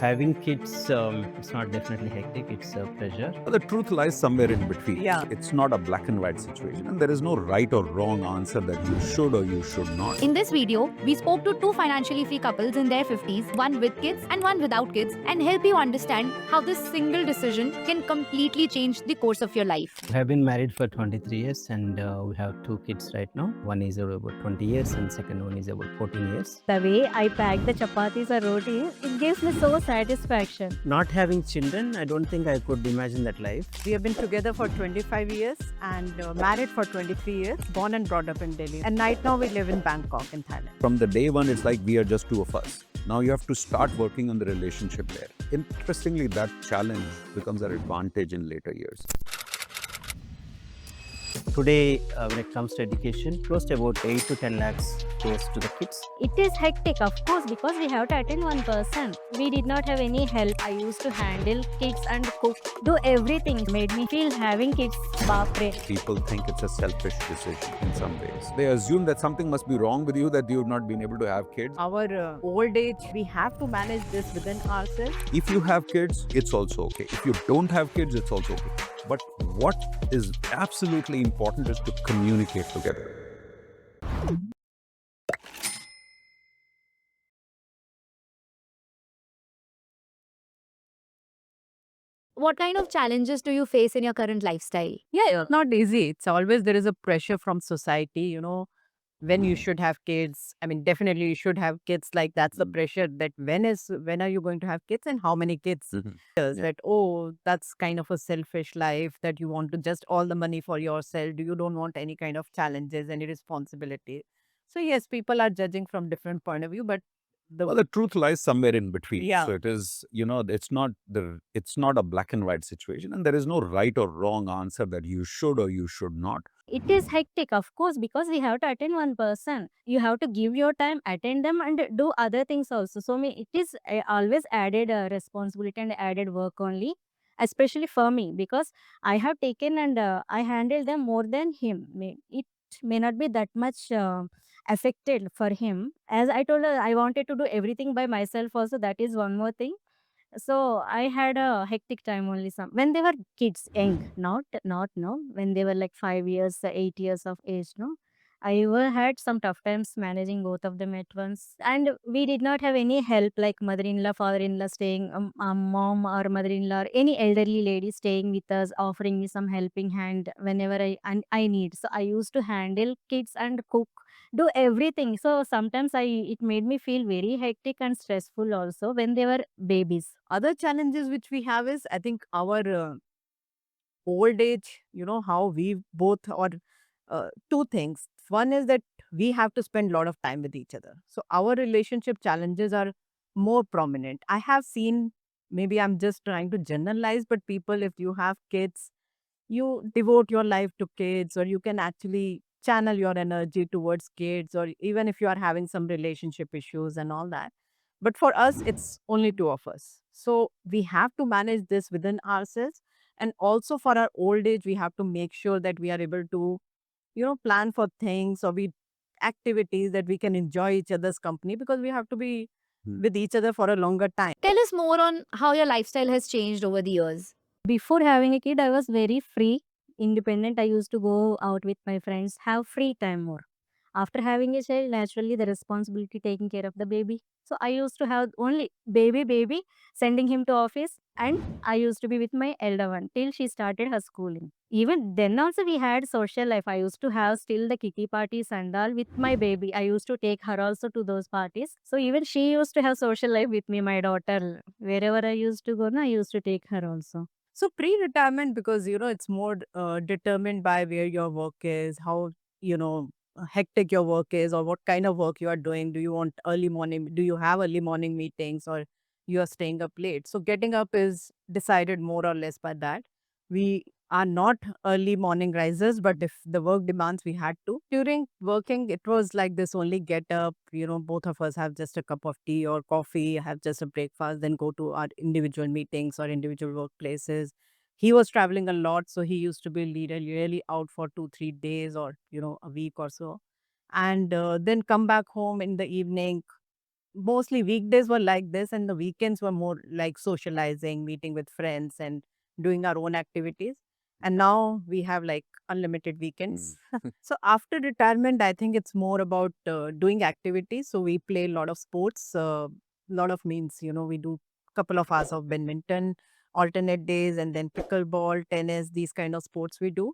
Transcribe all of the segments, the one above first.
Having kids, it's not definitely hectic, it's a pleasure. The truth lies somewhere in between. Yeah. It's not a black and white situation, and there is no right or wrong answer that you should or you should not. In this video, we spoke to two financially free couples in their 50s, one with kids and one without kids, and help you understand how this single decision can completely change the course of your life. We have been married for 23 years and we have two kids right now. One is about 20 years and second one is about 14 years. The way I pack the chapatis or rotis, it gives me so satisfaction. Not having children, I don't think I could imagine that life. We have been together for 25 years and married for 23 years, born and brought up in Delhi. And right now we live in Bangkok in Thailand. From the day one, it's like we are just two of us. Now you have to start working on the relationship there. Interestingly, that challenge becomes an advantage in later years. Today, when it comes to education, close to about 8 to 10 lakhs goes to the kids. It is hectic, of course, because we have to attend one person. We did not have any help. I used to handle kids and cook, do everything. Made me feel having kids, baapre. People think it's a selfish decision in some ways. They assume that something must be wrong with you, that you've not been able to have kids. Our old age, we have to manage this within ourselves. If you have kids, it's also okay. If you don't have kids, it's also okay. But what is absolutely important is to communicate together. What kind of challenges do you face in your current lifestyle? Yeah, it's not easy. It's always there is a pressure from society, when you should have kids. I mean, definitely you should have kids. Like that's the pressure that when are you going to have kids and how many kids? That, oh, that's kind of a selfish life, that you want to just all the money for yourself. You don't want any kind of challenges, any responsibility. So yes, people are judging from different point of view, but Well, the truth lies somewhere in between. Yeah. So it is, it's not a black and white situation, and there is no right or wrong answer that you should or you should not. It is hectic, of course, because we have to attend one person. You have to give your time, attend them, and do other things also. So it is always added responsibility and added work only, especially for me, because I have taken and I handle them more than him. It may not be that much affected for him. As I told her, I wanted to do everything by myself also. That is one more thing. So I had a hectic time only some when they were kids, young, not no, when they were like 5 years, 8 years of age, no. Had some tough times managing both of them at once, and we did not have any help like mother-in-law, father-in-law staying, mom or mother-in-law, or any elderly lady staying with us, offering me some helping hand whenever I need. So I used to handle kids and cook, do everything. So sometimes it made me feel very hectic and stressful also when they were babies. other challenges which we have is, I think, our old age, how we both or two things. One is that we have to spend a lot of time with each other. So our relationship challenges are more prominent. I have seen, maybe I'm just trying to generalize, but people, if you have kids, you devote your life to kids, or you can actually channel your energy towards kids, or even if you are having some relationship issues and all that. But for us, it's only two of us. So we have to manage this within ourselves. And also for our old age, we have to make sure that we are able to, plan for things, or we activities that we can enjoy each other's company, because we have to be with each other for a longer time. Tell us more on how your lifestyle has changed over the years. Before having a kid, I was very free, independent. I used to go out with my friends, have free time more. After having a child, naturally the responsibility taking care of the baby. So I used to have only baby, sending him to office, and I used to be with my elder one till she started her schooling. Even then also we had social life. I used to have still the kitty parties and all with my baby. I used to take her also to those parties. So even she used to have social life with me, my daughter. Wherever I used to go, I used to take her also. So pre-retirement, because it's more determined by where your work is, how hectic your work is, or what kind of work you are doing. Do you want early morning? Do you have early morning meetings, or you are staying up late? So getting up is decided more or less by that. We are not early morning risers, but if the work demands, we had to. During working, it was like this: only get up, both of us have just a cup of tea or coffee, have just a breakfast, then go to our individual meetings or individual workplaces. He was traveling a lot, so he used to be really out for 2-3 days, or a week or so, and then come back home in the evening, mostly weekdays were like this, and the weekends were more like socializing, meeting with friends, and doing our own activities. And now we have like unlimited weekends. So after retirement, I think it's more about doing activities. So we play a lot of sports. Lot of means, we do couple of hours of badminton, alternate days, and then pickleball, tennis, these kind of sports we do.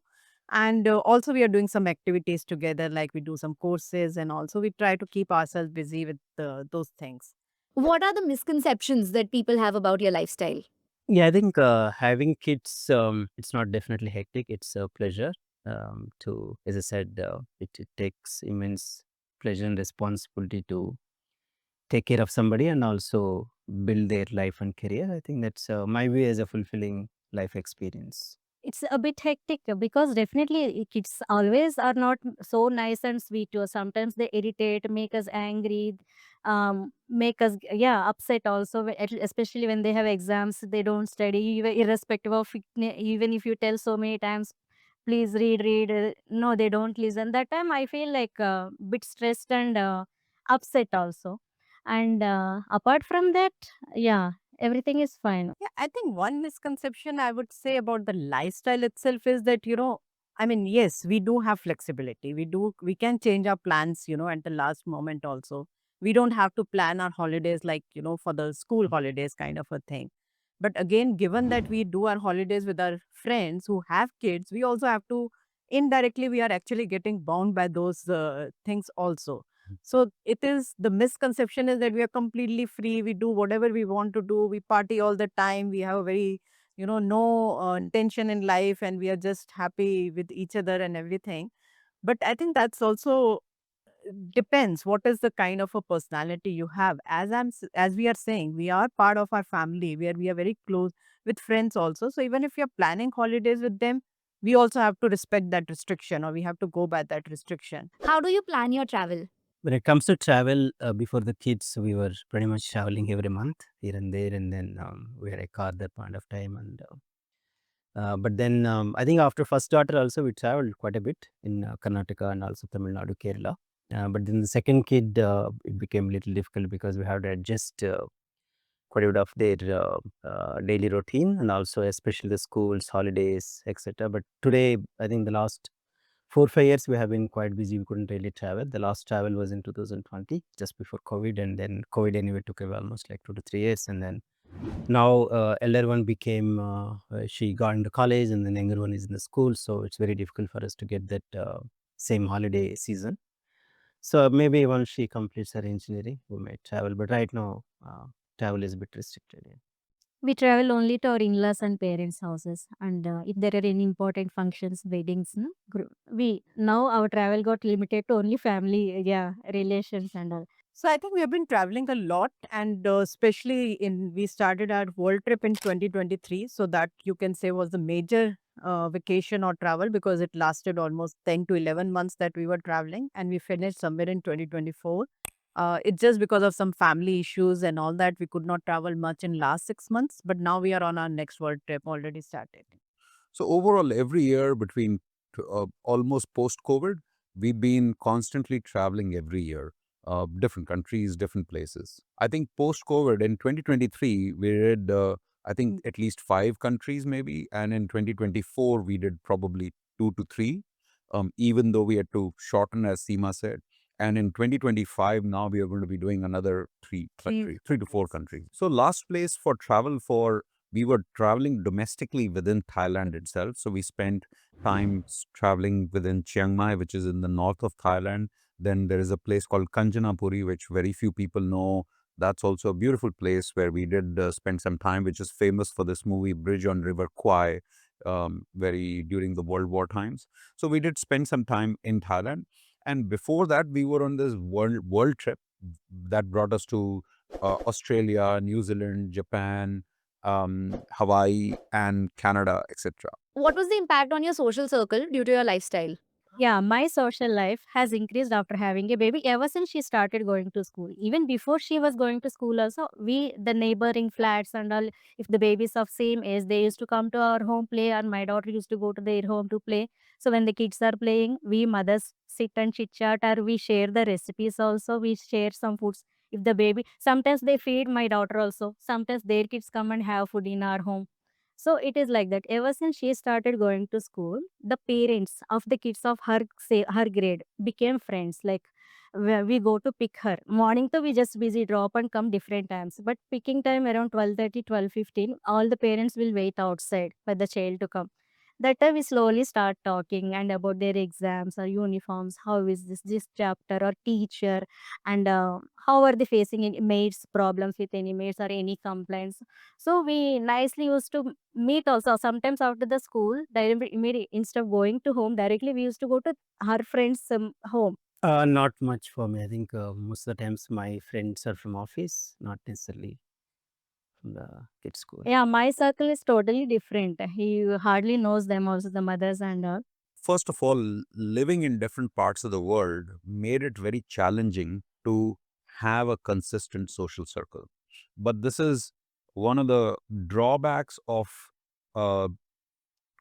And also we are doing some activities together, like we do some courses, and also we try to keep ourselves busy with those things. What are the misconceptions that people have about your lifestyle? Yeah, I think having kids, it's not definitely hectic. It's a pleasure. As I said, it takes immense pleasure and responsibility to take care of somebody and also build their life and career. I think that's my way as a fulfilling life experience. It's a bit hectic because definitely kids always are not so nice and sweet to us. Sometimes they irritate, make us angry, make us upset also. Especially when they have exams, they don't study, even irrespective of even if you tell so many times, please read. No, they don't listen. That time I feel like bit stressed and upset also. And apart from that, yeah, everything is fine. Yeah, I think one misconception I would say about the lifestyle itself is that, I mean, yes, we do have flexibility. We can change our plans, at the last moment also. We don't have to plan our holidays like, for the school holidays kind of a thing. But again, given that we do our holidays with our friends who have kids, we also have to, indirectly, we are actually getting bound by those things also. So it is, the misconception is that we are completely free. We do whatever we want to do. We party all the time. We have a very, no tension in life, and we are just happy with each other and everything. But I think that's also depends what is the kind of a personality you have. As we are saying, we are part of our family where we are very close with friends also. So even if you're planning holidays with them, we also have to respect that restriction, or we have to go by that restriction. How do you plan your travel? When it comes to travel, before the kids, we were pretty much traveling every month here and there, and then we had a car that point of time. And but then I think after first daughter also we traveled quite a bit in Karnataka and also Tamil Nadu, Kerala. But then the second kid, it became a little difficult because we had to adjust quite a bit of their daily routine and also especially the schools, holidays, etc. But today, I think the last 4 5 years we have been quite busy. We couldn't really travel. The last travel was in 2020, just before COVID, and then COVID anyway took away almost like 2 to 3 years, and then now elder one became she got into college, and then younger one is in the school, so it's very difficult for us to get that same holiday season. So maybe once she completes her engineering, we might travel. But right now, travel is a bit restricted. Yeah. We travel only to our in-laws and parents' houses, and if there are any important functions, weddings, no, we now our travel got limited to only family, relations and all. So I think we have been traveling a lot, and especially we started our world trip in 2023. So that you can say was the major vacation or travel, because it lasted almost 10 to 11 months that we were traveling, and we finished somewhere in 2024. It's just because of some family issues and all that we could not travel much in last 6 months. But now we are on our next world trip already started. So overall, every year between almost post-COVID, we've been constantly traveling every year, different countries, different places. I think post-COVID in 2023, we did, I think, at least 5 countries maybe. And in 2024, we did probably 2 to 3, even though we had to shorten, as Seema said. And in 2025, now we are going to be doing another three to four countries. So last place for travel we were traveling domestically within Thailand itself. So we spent time traveling within Chiang Mai, which is in the north of Thailand. Then there is a place called Kanchanaburi, which very few people know. That's also a beautiful place where we did spend some time, which is famous for this movie Bridge on River Kwai, during the World War times. So we did spend some time in Thailand. And before that, we were on this world trip that brought us to Australia, New Zealand, Japan, Hawaii, and Canada, etc. What was the impact on your social circle due to your lifestyle? Yeah, my social life has increased after having a baby ever since she started going to school. Even before she was going to school also, the neighboring flats and all, if the babies of same age, they used to come to our home play, and my daughter used to go to their home to play. So when the kids are playing, we mothers sit and chit chat, or we share the recipes also, we share some foods. If the baby, sometimes they feed my daughter also. Sometimes their kids come and have food in our home. So it is like that. Ever since she started going to school, the parents of the kids of her, say her grade, became friends. Like where we go to pick her. Morning to we just busy drop and come different times. But picking time around 12:30, 12:15, all the parents will wait outside for the child to come. That time we slowly start talking and about their exams or uniforms. How is this chapter or teacher, and how are they facing any mates problems with any mates or any complaints. So we nicely used to meet also. Sometimes after the school, immediately instead of going to home directly, we used to go to her friends' home. Not much for me. I think most of the times my friends are from office, not necessarily from the kids' school. Yeah, my circle is totally different. He hardly knows them also, the mothers and all. First of all, living in different parts of the world made it very challenging to have a consistent social circle. But this is one of the drawbacks of uh,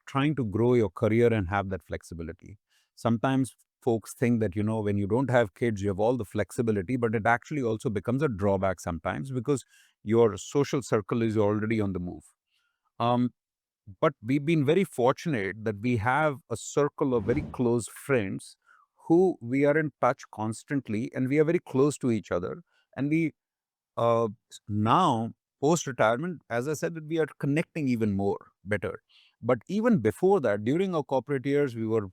trying to grow your career and have that flexibility. Sometimes folks think that, when you don't have kids, you have all the flexibility, but it actually also becomes a drawback sometimes because your social circle is already on the move. Um, but we've been very fortunate that we have a circle of very close friends who we are in touch constantly, and we are very close to each other. And we now, post retirement, as I said, that we are connecting even more better. But even before that, during our corporate years, we were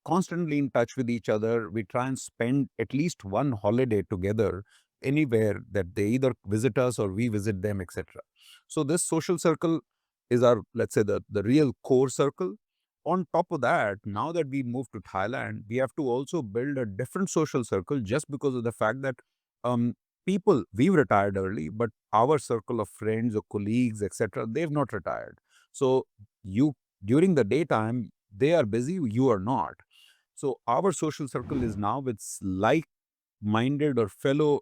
constantly in touch with each other. We try and spend at least one holiday together anywhere that they either visit us or we visit them, etc. So this social circle is our, let's say, the real core circle. On top of that, now that we moved to Thailand, we have to also build a different social circle just because of the fact that um, people, we've retired early, but our circle of friends or colleagues, etc., they've not retired. So you, during the daytime, they are busy, you are not. So our social circle is now with like-minded or fellow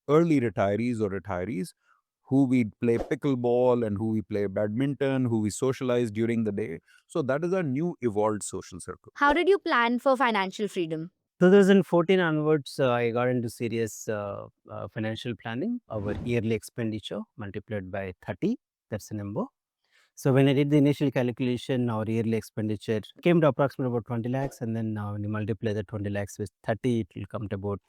early retirees or retirees who we play pickleball and who we play badminton, who we socialize during the day. So that is our new evolved social circle. How did you plan for financial freedom? 2014 onwards, I got into serious financial planning. Our yearly expenditure multiplied by 30, that's the number. So when I did the initial calculation, our yearly expenditure came to approximately about 20 lakhs, and then now when you multiply the 20 lakhs with 30, it will come to about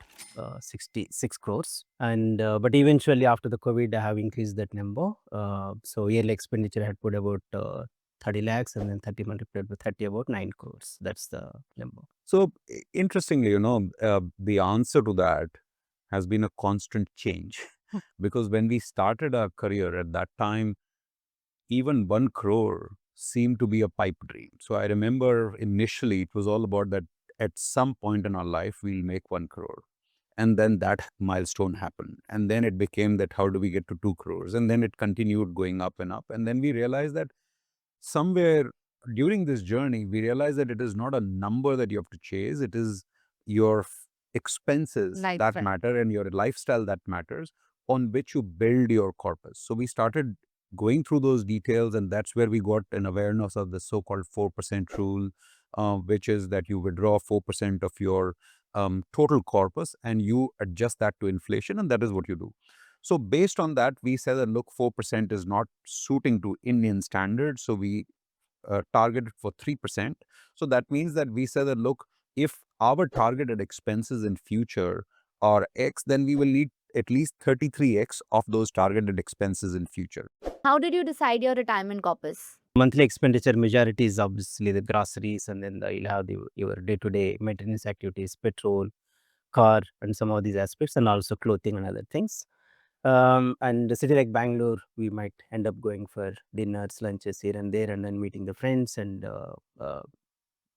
66 crores. And but eventually after the COVID, I have increased that number. So yearly expenditure I had put about 30 lakhs, and then 30 multiplied by 30, about 9 crores. That's the number. So interestingly, the answer to that has been a constant change because when we started our career at that time, even 1 crore seemed to be a pipe dream. So I remember initially it was all about that at some point in our life, we'll make 1 crore. And then that milestone happened. And then it became that how do we get to 2 crores? And then it continued going up and up. And then we realized that somewhere during this journey, we realized that it is not a number that you have to chase. It is your expenses that Lifestyle. matter and your lifestyle that matters on which you build your corpus. So we started going through those details, and that's where we got an awareness of the so-called 4% rule, which is that you withdraw 4% of your total corpus and you adjust that to inflation, and that is what you do. So based on that, we said that look, 4% is not suiting to Indian standards, so we targeted for 3%. So that means that we said that look, if our targeted expenses in future are X, then we will need at least 33X of those targeted expenses in future. How did you decide your retirement corpus? Monthly expenditure majority is obviously the groceries, and then you'll have your day-to-day maintenance activities, petrol, car, and some of these aspects, and also clothing and other things. And a city like Bangalore, we might end up going for dinners, lunches here and there, and then meeting the friends and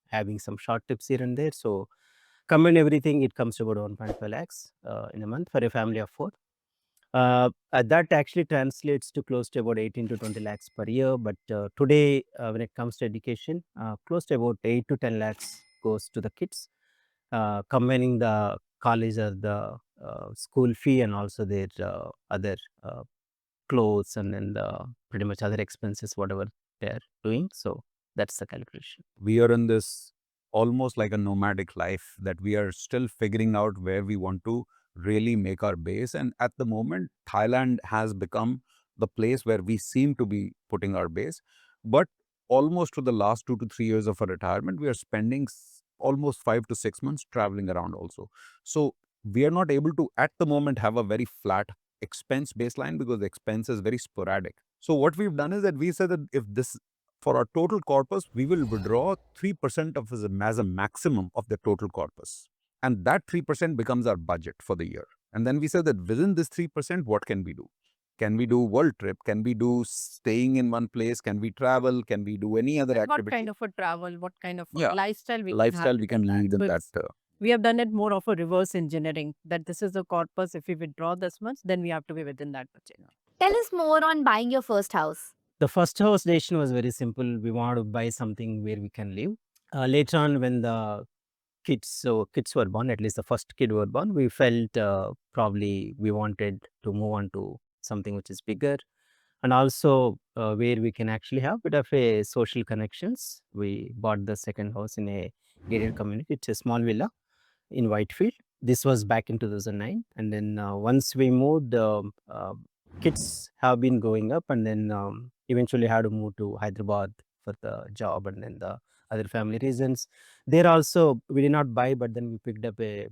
having some short trips here and there. So combine everything, it comes to about 1.5 lakhs in a month for a family of 4. That actually translates to close to about 18 to 20 lakhs per year. But today, when it comes to education, close to about 8 to 10 lakhs goes to the kids, combining the college or the school fee and also their other clothes, and then the pretty much other expenses, whatever they're doing. So that's the calculation. We are in this almost like a nomadic life that we are still figuring out where we want to really make our base. And at the moment, Thailand has become the place where we seem to be putting our base. But almost for the last 2 to 3 years of our retirement, we are spending almost 5 to 6 months traveling around also. So we are not able to, at the moment, have a very flat expense baseline because the expense is very sporadic. So what we've done is that we said that if this, for our total corpus, we will withdraw 3% of as a maximum of the total corpus. And that 3% becomes our budget for the year. And then we said that within this 3%, what can we do? Can we do world trip? Can we do staying in one place? Can we travel? Can we do any other What activity? kind of a travel, what kind of a Yeah. lifestyle we Lifestyle can we have can within lead in that. But we have done it more of a reverse engineering, that this is the corpus. If we withdraw this much, then we have to be within that budget. Tell us more on buying your first house. The first house decision was very simple. We wanted to buy something where we can live. Later on, when the kids were born, at least the first kid were born, we felt probably we wanted to move on to something which is bigger, and also where we can actually have a bit of a social connections. We bought the second house in a gated community. It's a small villa in Whitefield. This was back in 2009, and then once we moved, kids have been growing up, and then eventually had to move to Hyderabad for the job, and then the other family reasons. There also we did not buy, but then we picked up a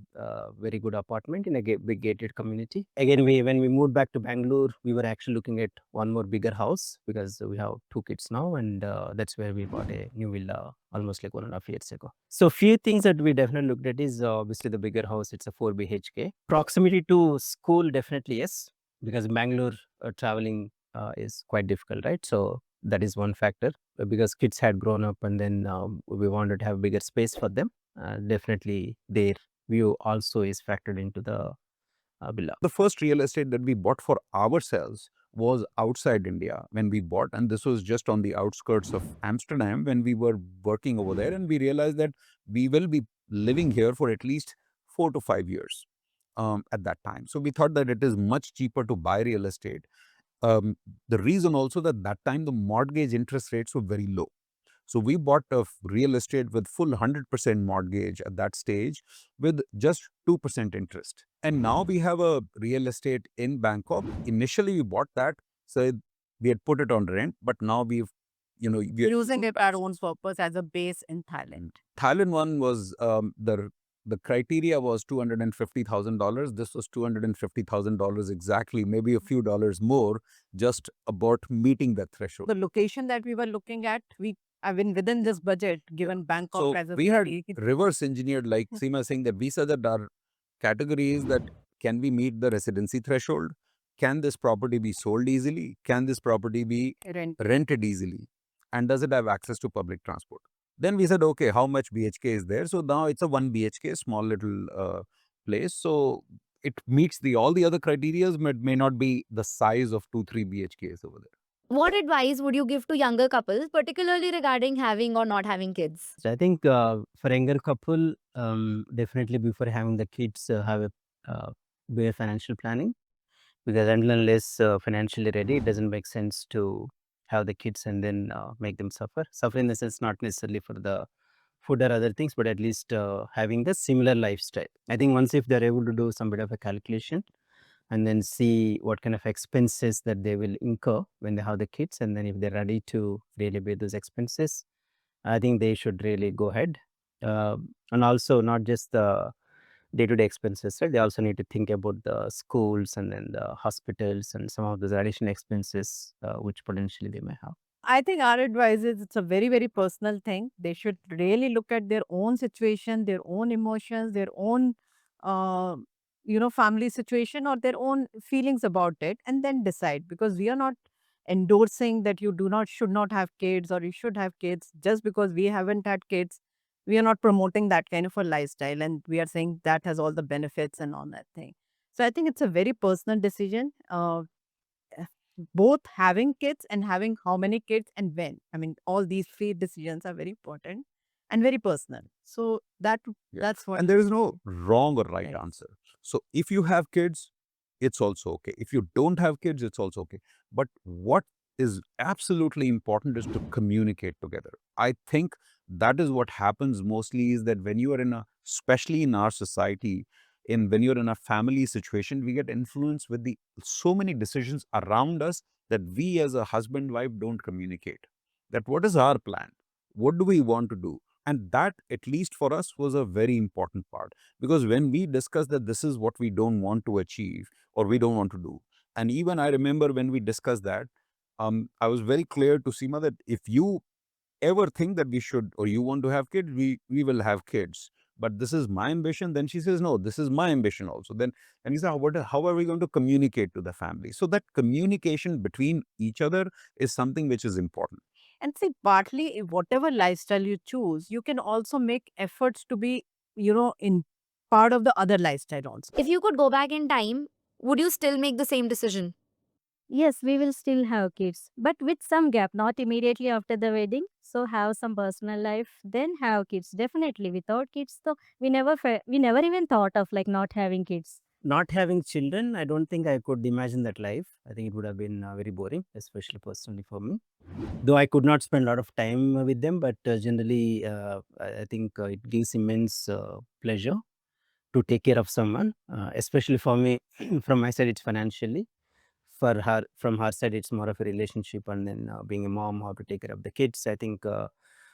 very good apartment in a big gated community. Again, when we moved back to Bangalore, we were actually looking at one more bigger house because we have 2 kids now, and that's where we bought a new villa almost like 1.5 years ago. So few things that we definitely looked at is obviously the bigger house. It's a 4 BHK. Proximity to school, definitely yes, because in Bangalore traveling is quite difficult, right? So that is one factor. Because kids had grown up, and then we wanted to have bigger space for them. Definitely their view also is factored into the villa. The first real estate that we bought for ourselves was outside India when we bought, and this was just on the outskirts of Amsterdam when we were working over there, and we realized that we will be living here for at least 4 to 5 years at that time. So we thought that it is much cheaper to buy real estate. The reason also that time the mortgage interest rates were very low. So we bought a real estate with full 100% mortgage at that stage with just 2% interest. And now we have a real estate in Bangkok. Initially we bought that, so we had put it on rent, but now we've, we're Using it our own purpose as a base in Thailand. Thailand one was the criteria was $250,000. This was $250,000 exactly, maybe a few dollars more, just about meeting that threshold. The location that we were looking at, within this budget, given Bangkok So as a we had city, reverse engineered, like Seema saying, that we said that our category is that can we meet the residency threshold? Can this property be sold easily? Can this property be rented easily? And does it have access to public transport? Then we said, okay, how much BHK is there? So now it's a 1 BHK, small little place. So it meets all the other criteria, but may not be the size of 2-3 BHKs over there. What advice would you give to younger couples, particularly regarding having or not having kids? So I think for younger couple, definitely before having the kids, have a better financial planning, because unless financially ready, it doesn't make sense to have the kids and then make them suffer. Suffer in the sense not necessarily for the food or other things, but at least having the similar lifestyle. I think once if they're able to do some bit of a calculation and then see what kind of expenses that they will incur when they have the kids, and then if they're ready to really bear those expenses, I think they should really go ahead. And also not just the day-to-day expenses, right? They also need to think about the schools and then the hospitals and some of those additional expenses which potentially they may have. I think our advice is it's a very, very personal thing. They should really look at their own situation, their own emotions, their own, uh, family situation or their own feelings about it, and then decide. Because we are not endorsing that you should not have kids or you should have kids just because we haven't had kids. We are not promoting that kind of a lifestyle, and we are saying that has all the benefits and all that thing. So I think it's a very personal decision. Both having kids and having how many kids and when. I mean, all these three decisions are very important and very personal. So that's what. And there is no wrong or right Right. answer. So if you have kids, it's also okay. If you don't have kids, it's also okay. But what is absolutely important is to communicate together. I think that is what happens mostly, is that when you are especially in our society, when you're in a family situation, we get influenced with so many decisions around us that we as a husband wife don't communicate. That what is our plan? What do we want to do? And that, at least for us, was a very important part. Because when we discuss that this is what we don't want to achieve or we don't want to do, and even I remember when we discussed that, I was very clear to Seema that if you ever think that we should or you want to have kids, we will have kids. But this is my ambition. Then she says, no, this is my ambition also. Then and he said, how are we going to communicate to the family? So that communication between each other is something which is important. And see, partly whatever lifestyle you choose, you can also make efforts to be, in part of the other lifestyle also. If you could go back in time, would you still make the same decision? Yes, we will still have kids, but with some gap, not immediately after the wedding. So have some personal life, then have kids. Definitely, without kids, though, we never even thought of like not having kids. Not having children, I don't think I could imagine that life. I think it would have been very boring, especially personally for me. Though I could not spend a lot of time with them, but generally, I think it gives immense pleasure to take care of someone, especially for me. From my side, it's financially. For her, from her side, it's more of a relationship, and then being a mom, how to take care of the kids. I think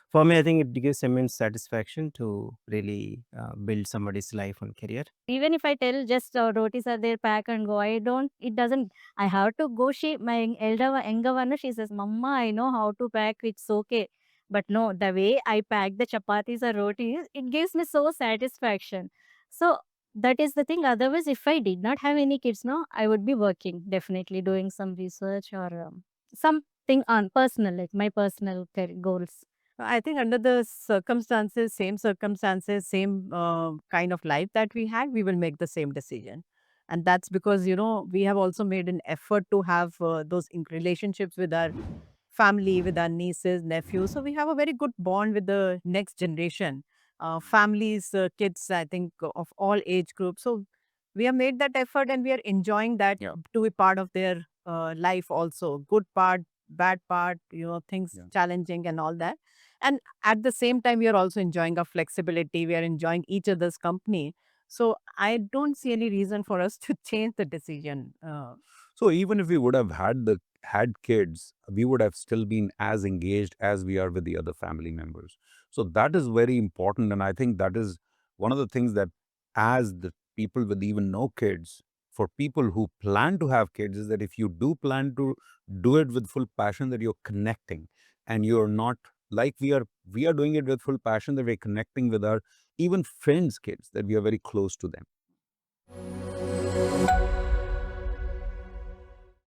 for me, I think it gives immense satisfaction to really build somebody's life and career. Even if I tell just rotis are there, pack and go, it doesn't, I have to go. Younger one, she says, Mama, I know how to pack, it's okay. But no, the way I pack the chapatis or rotis, it gives me so satisfaction. So that is the thing. Otherwise, if I did not have any kids, no, I would be working, definitely doing some research or something on personal, like my personal goals. I think under the circumstances, same kind of life that we had, we will make the same decision. And that's because, we have also made an effort to have those relationships with our family, with our nieces, nephews. So we have a very good bond with the next generation, families, kids, I think, of all age groups. So we have made that effort and we are enjoying that Yeah. to be part of their life also. Good part, bad part, things Yeah. challenging and all that. And at the same time, we are also enjoying our flexibility. We are enjoying each other's company. So I don't see any reason for us to change the decision. So even if we would have had kids, we would have still been as engaged as we are with the other family members. So that is very important, and I think that is one of the things that, as the people with even no kids, for people who plan to have kids, is that if you do plan to do it with full passion, that you're connecting, and you're not like we are doing it with full passion, that we're connecting with our even friends' kids, that we are very close to them.